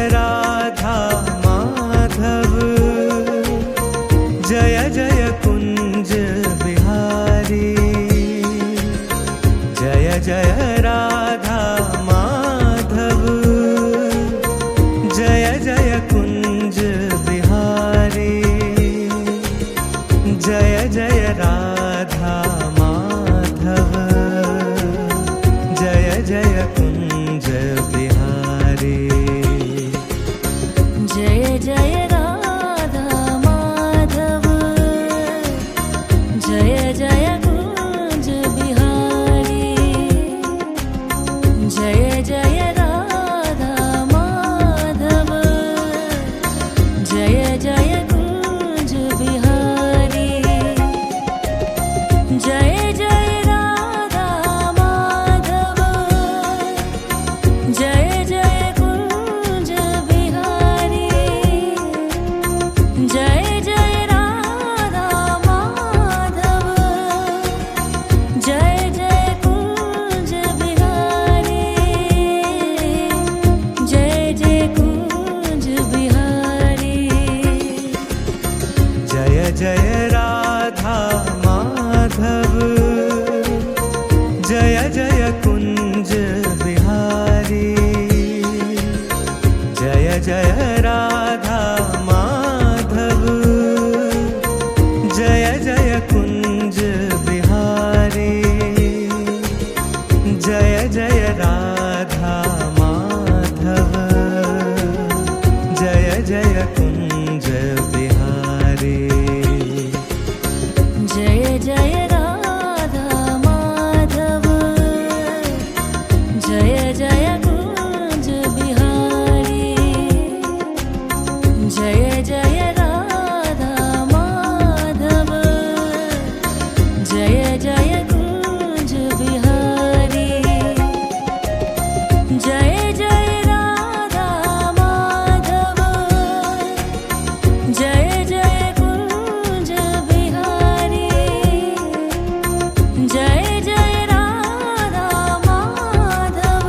Radha Madhav, Jai Jai Kunj Bihari. Jai Jai Radha Madhav, Jai Jai Kunj Bihari. Jai Jai Radha Madhav, Jai Jai Kunj Bihari. Jai Jai Radha Madhav, Jai Jai Kunj Bihari. Jai Jai Radha Madhav, Jai Jai Kunj Bihari. Jai Jai Radha Madhav, Jai Jai Kunj Bihari. Jai Jai Radha Madhav, Jai Jai Kunj Bihari. Jai Jai Kunj Bihari. Jai Jai Radha Madhav, Jai Jai Kunj Bihari. Jai Jai Radha Madhav, Jai Jai Kunj Bihari. Jai Jai Radha Madhav, Jai Jai Kunj Bihari. Jai Jai Radha Madhav, Jai Jai Kunj Bihari. Jai Jai Radha Madhav, Jai Jai Kunj Bihari. Jai Jai Radha Madhav, Jai Jai Kunj Bihari. Jai Jai Radha Madhav,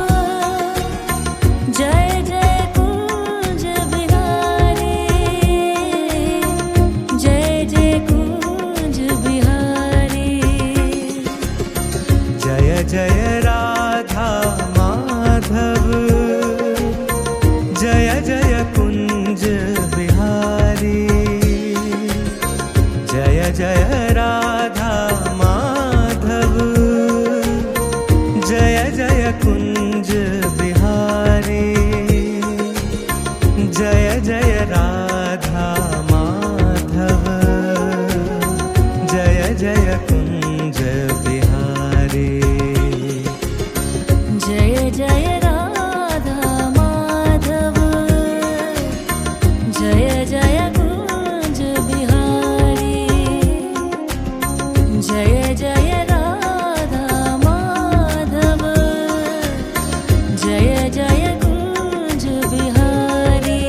Jai Jai Kunj Bihari. Jai Jai Kunj Bihari. Jai Jai Radha Madhav, Jai Jai Kunj Bihari. Jai Jai Radha Madhav, Jai Jai Kunj Bihari. Jai Jai Radha Madhav, Jai Jai Kunj Bihari. Jai Jai Radha Madhav, Jai Jai Kunj Bihari. Jai Jai Radha Madhav, Jai Jai Kunj Bihari.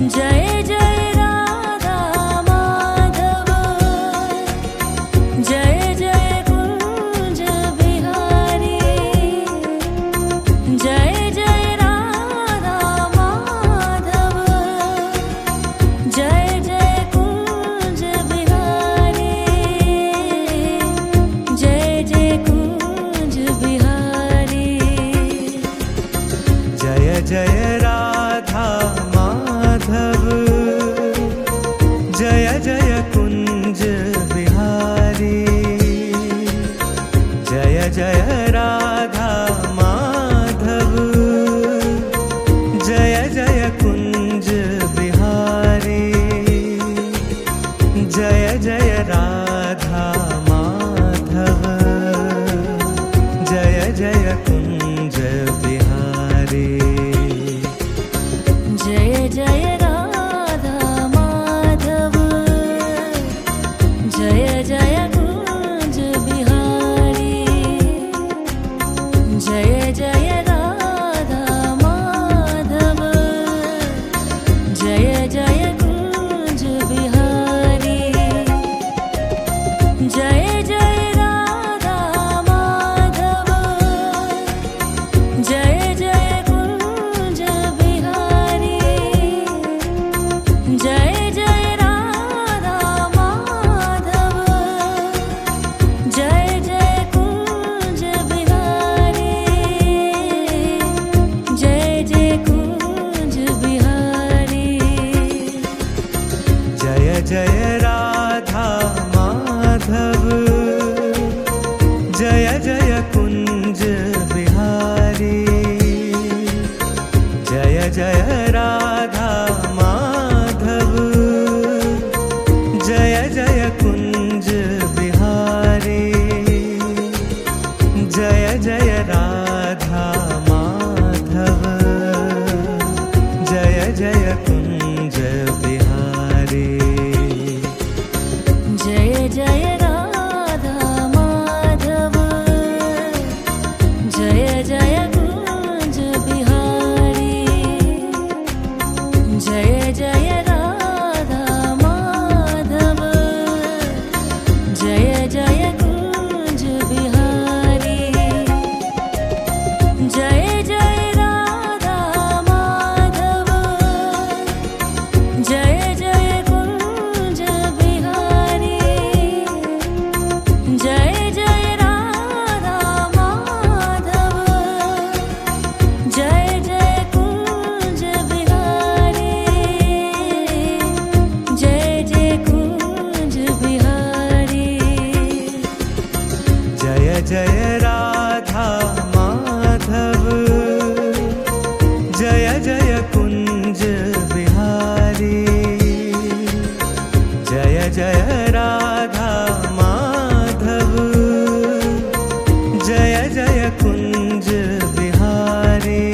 Jai Jai Radha Madhav, Jai Jai Kunj Bihari. Jai Jai Radha Madhav, Jai Jai Kunj Bihari. Jai Jai Kunj Bihari. Jai Jai Radha Madhav, Jai Jai Kunj Bihari. Jai Jai Radha Madhav, Jai Jai Kunj Bihari. Jai Jai Radha Madhav, Jai Jai Kunj Bihari. Jai Radha Madhav Jai Jai Kunj Bihari Jai Jai Radha Madhav Jai Jai Kunj Bihari Jai Jai Radha Madhav Jai Jai Kunj Bihari Jai Jai Radha Madhav Jai Jai Kunj Bihari Jai Jai Radha Madhav Jai Jai Kunj Bihari Jai Jai Radha Madhav Jai Jai Kunj Bihari Jai Jai Kunj Bihari Jai Jai Radha Madhav Jai Jai Kunj Bihari Jai Jai Radha Madhav Jai Jai Kunj Bihari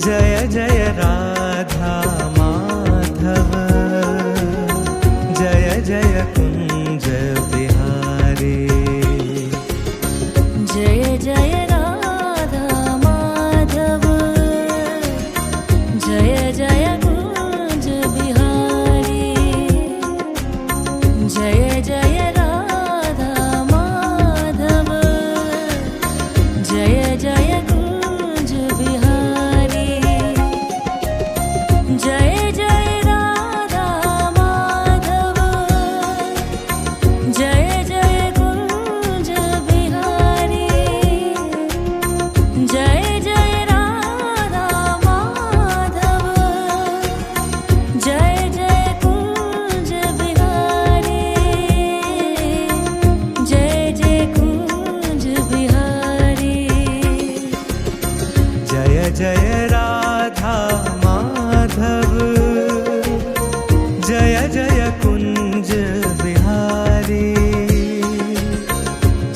Jai Jai Radha Madhav Jai Jai Kunj Bihari Jai Jai Radha Madhav Jai Jai Kunj Bihari Jai Jai Radha Madhav Jai Jai Kunj Bihari Jai Jai Radha Madhav Jai Jai Kunj Bihari Jai Jai Radha Madhav Jai Jai Kunj Bihari Jai Jai Kunj Bihari Jai Jai Radha Madhav Jai Jai Kunj Bihari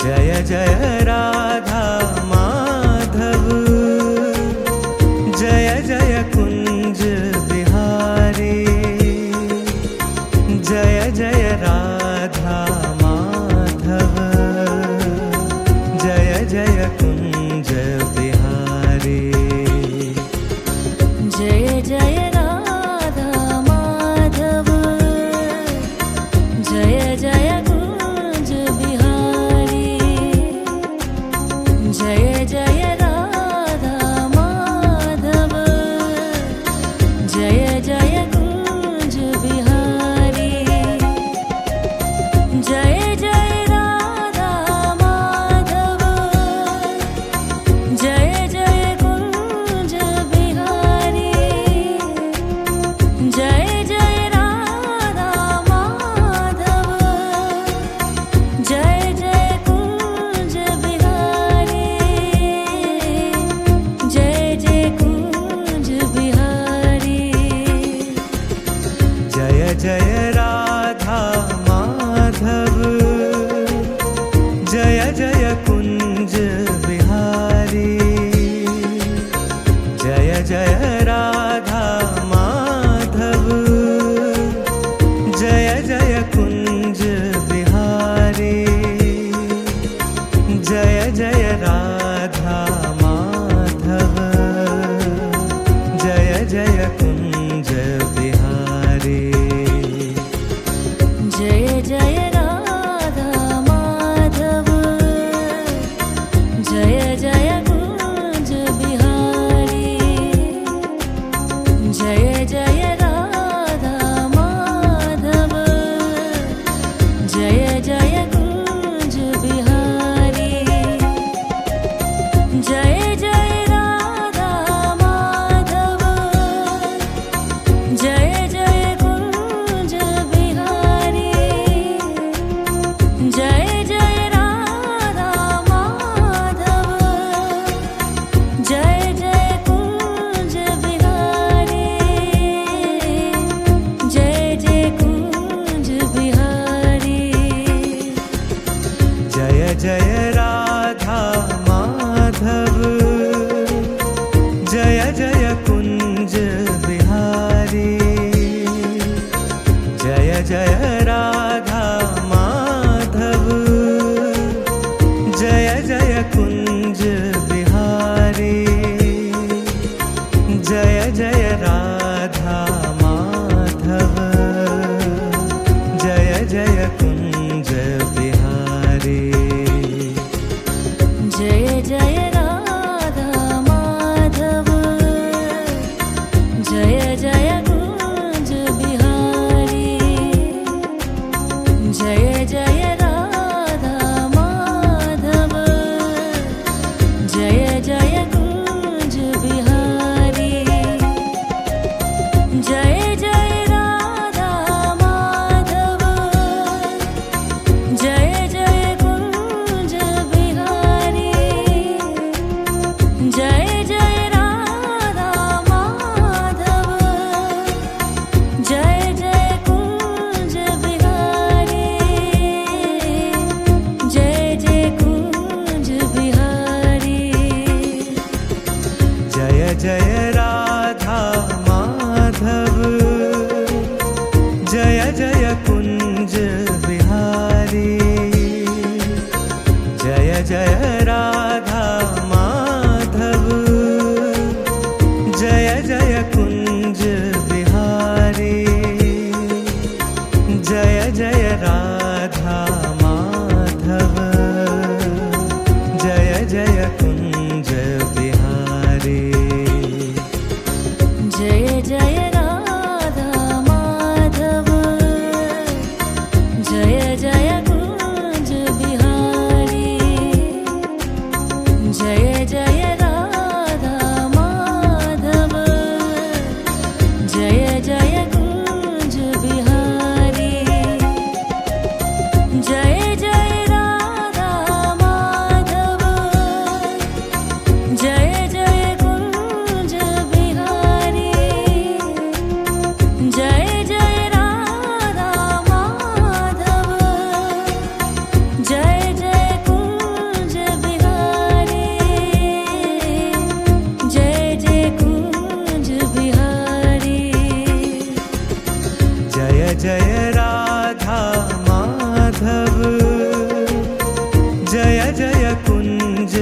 Jai Jai Radha Madhav Jai Jai Kunj Bihari Jai Jai Radha Madhav Jai Jai Kunj Bihari Jai Jai Radha Madhav Jai Jai Kunj Bihari Jai Jai Radha Madhav Jai Jai Kunj Bihari Jai Jai Radha Madhav Jai Jai Kunj Bihari Jai Jai Radha Madhav Jai Jai Kunj Bihari Jai Jai Kunj Bihari Jai Jai Radha Madhav Jai Jai Kunj Bihari Jai Jai Radha Madhav Jai Jai Kunj Bihari Jai Jai Radha Madhav Jai Jai Kunj Bihari Jai Jai Radha Madhav Jai Jai Kunj Bihari Jai Jai Radha Madhav Jai Jai Kunj Bihari Jai Jai Radha Madhav Jai Jai Kunj Bihari Jai Jai Radha Madhav Jai Jai Kunj Bihari Jai Jai Radha Madhav Jai Jai Kunj Bihari Jai Jai Radha Madhav Jai Jai Kunj Bihari Jai Jai Kunj Bihari Jai Jai Radha Madhav Jai Jai Kunj Bihari Jai Jai Radha Madhav Jai Jai Kunj Bihari Jai Jai Radha Madhav Jai Jai Kunj Bihari Jai Jai Radha Madhav Jai Jai Kunj Bihari Jai Jai Radha Madhav Jai Jai Kunj Bihari Jai Jai Radha Madhav Jai Jai Kunj Bihari Jai Jai Radha Madhav Jai Jai Kunj Bihari Jai Jai Kunj Bihari Jai Jai Radha Madhav Jai Jai Kunj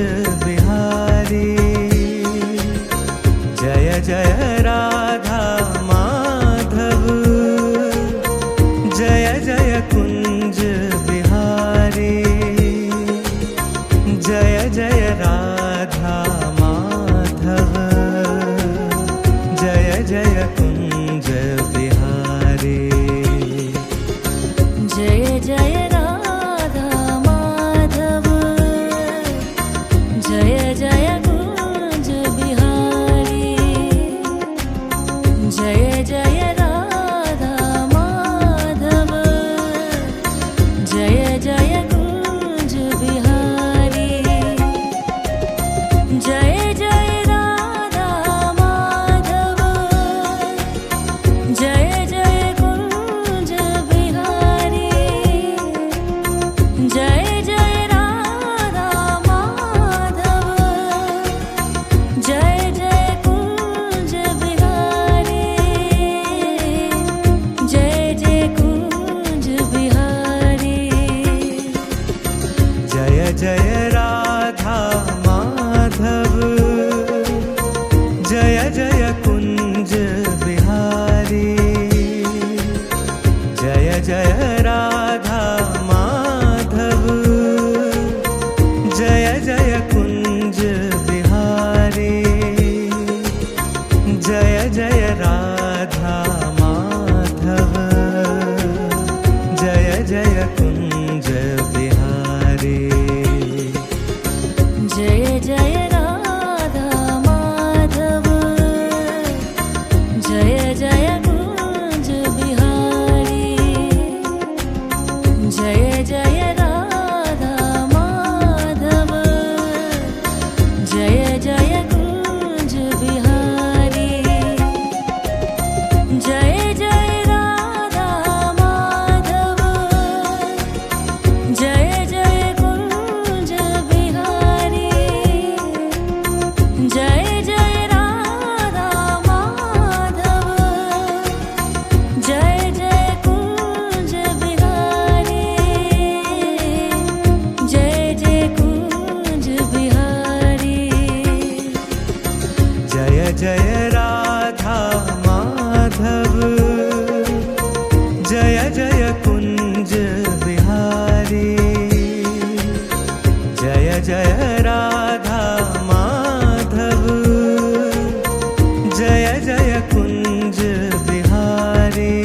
Bihari Jai Jai Radha Madhav Jai Jai Kunj Bihari Jai Jai Radha Madhav Jai Jai Kunj Bihari Jai Jai Radha Madhav Jai Jai Kunj Bihari Jai Jai Radha Madhav Jai Jai Kunj Bihari Jai Jai Radha Madhav Jai Jai Kunj Bihari Jai Jai Radha Madhav Jai Jai Kunj Bihari Jai Jai Kunj Bihari Jai Jai Radha Madhav Jai Jai Kunj Bihari Jai Jai Radha Madhav Jai Jai Kunj Bihari Jai Jai Radha Madhav Jai Jai Kunj Bihari Jai Jai Radha Madhav Jai Jai Kunj Bihari Jai Jai Radha Madhav Jai Jai Kunj Bihari Radha Madhav, Jai Jai Kunj Bihari. Jai Jai Radha Madhav, Jai Jai Kunj Bihari.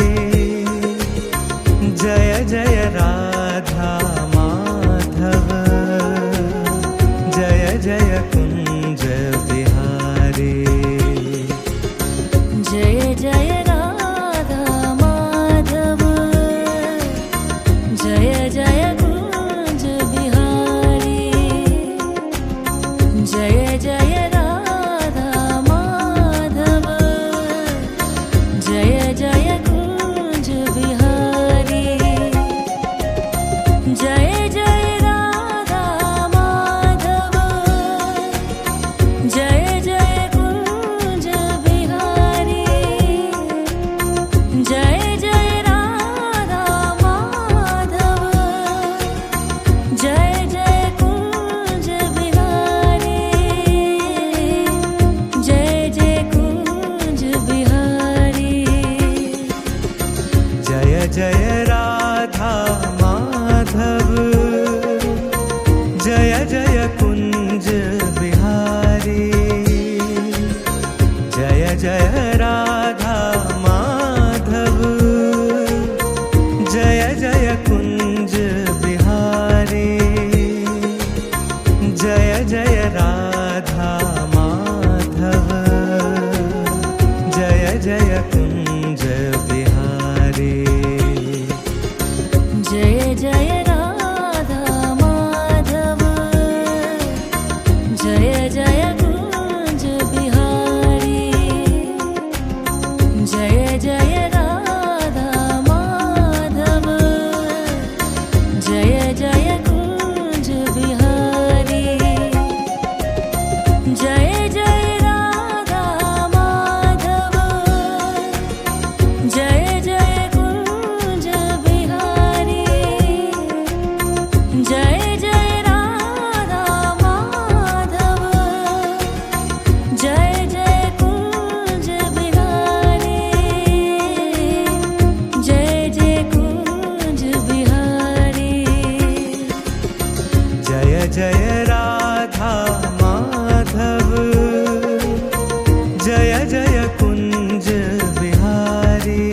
Jai Jai Radha Madhav, Jai Jai Kunj Bihari. Jai Jai Radha Madhav, Jai Jai Kunj Bihari. Jai Jai Radha Madhav, Jai Jai Kunj Bihari. Jai Jai Radha Madhav, Jai Jai Kunj Bihari. Jai Jai Radha Madhav, Jai Jai Kunj Bihari. Jai Jai Kunj Bihari. Jai Jai Radha Madhav, Jai Jai Kunj Bihari. Jai Jai Radha Madhav, Jai Jai Kunj Bihari. Jai Jai Radha Madhav, Jai Jai Kunj Bihari. Jai Jai Radha Madhav, Jai Jai Kunj Bihari. Jai Jai Radha Madhav, Jai Jai Kunj Bihari. Jai Jai Radha Madhav, Jai Jai Kunj Bihari. Jai Jai Radha Madhav, Jai Jai Kunj Bihari. Jai Jai Kunj Bihari. Jai Jai Radha Madhav, Jai Jai Kunj Bihari.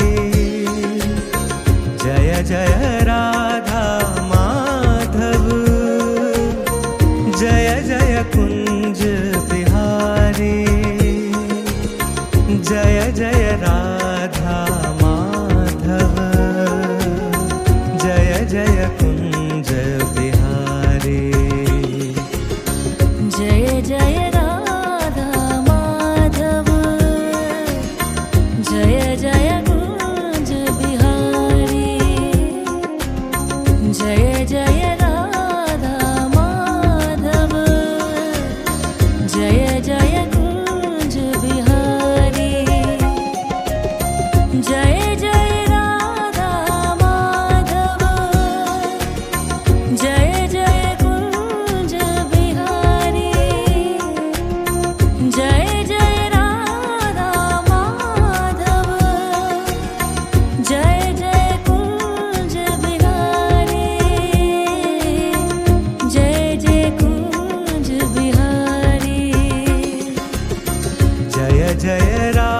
Jai Jai Radha Madhav, Jai Jai Kunj Bihari. Jai Jai Radha Madhav, Jai Jai Kunj Bihari. Jai Jai Radha Madhav, Jai Jai Kunj Bihari. Jai Jai Radha Madhav, Jai Jai Kunj Bihari. Jai Jai Radha Madhav, Jai Jai Kunj Bihari. Jai Jai Radha Madhav, Jai Jai Kunj Bihari. Jai Jai Kunj Bihari. Jai Jai Radha